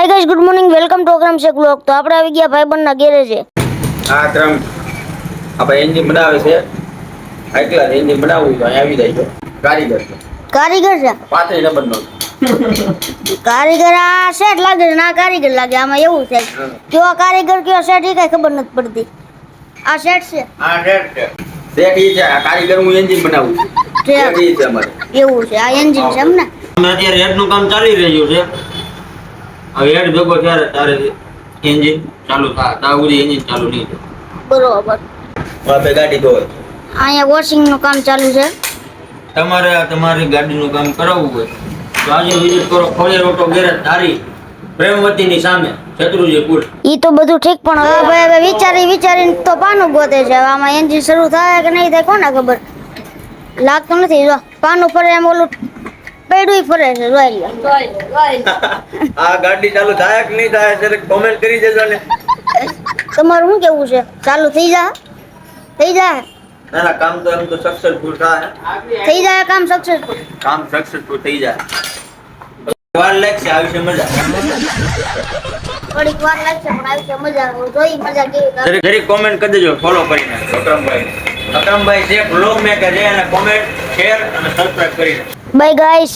Hi guys, good morning, welcome to Akram Shaikh vlog. તો આપણે આવી ગયા ભાઈબંધના ગેરેજે. આ અક્રમ આપણે એન્જિન બનાવે છે. એકલા એન્જિન બનાવવું તો અહીં આવી જાય છે કારીગર. કારીગર છે? 35 નંબરનો. કારીગર આ શેઠ લાગે છે, ના કારીગર લાગે. આમાં એવું છે કયો કારીગર કયો શેઠ એ કઈ ખબર નથી પડતી. આ શેઠ છે, આ રેડ છે. રેડ ઈ છે, આ કારીગર હું એન્જિન બનાવું છું. રેડ ઈ છે અમારે. એવું છે, આ એન્જિન છે એમ ને? અમે અત્યારે હેડનું કામ ચાલી રહ્યું છે. હવે હેડ ભેગો ત્યારે તારે એન્જિન ચાલુ થાય, ત્યાં સુધી એન્જિન ચાલુ નહીં થાય. બરોબર. આપણે ગાડી ધોવે. અહીંયા વોશિંગ નું કામ ચાલુ છે. તમારે તમારી ગાડીનું કામ કરાવવું હોય તો આજે વિઝિટ કરો ખોડિયાર ઓટો ગેરેજ ધારી, પ્રેમવતીની સામે, શત્રુંજી પુલ. ઈ તો બધું ઠીક, પણ હવે હવે વિચારીને તો પાનું ગોતે છે. હવે આમાં એન્જિન શરૂ થાય કે નહીં થાય કોને ખબર. લાગતું નથી. જો પાનું ફરે એમ ઓલું પેડું ફરે છે. જોઈ લો. આ ગાડી ચાલુ થાય કે નહીં થાય ત્યારે કોમેન્ટ કરી દેજો ને. તમારું શું કેવું છે? ચાલુ થઈ જાય? થઈ જાય? ના ના, કામ તો એમ તો સક્સેસફુલ થાય. થઈ જાય કામ સક્સેસફુલ? કામ સક્સેસફુલ થઈ જાય. વાર લાગશે, આવશે મજા. થોડીક વાર લાગશે પણ આવશે મજા. જોઈ મજા કેવી. દરેક કોમેન્ટ કરી દેજો, ફોલો કરીને. અક્રમભાઈ અક્રમભાઈ છે બ્લોગ મેકર છે, અને કોમેન્ટ શેર અને સબસ્ક્રાઇબ કરીને. Bye guys.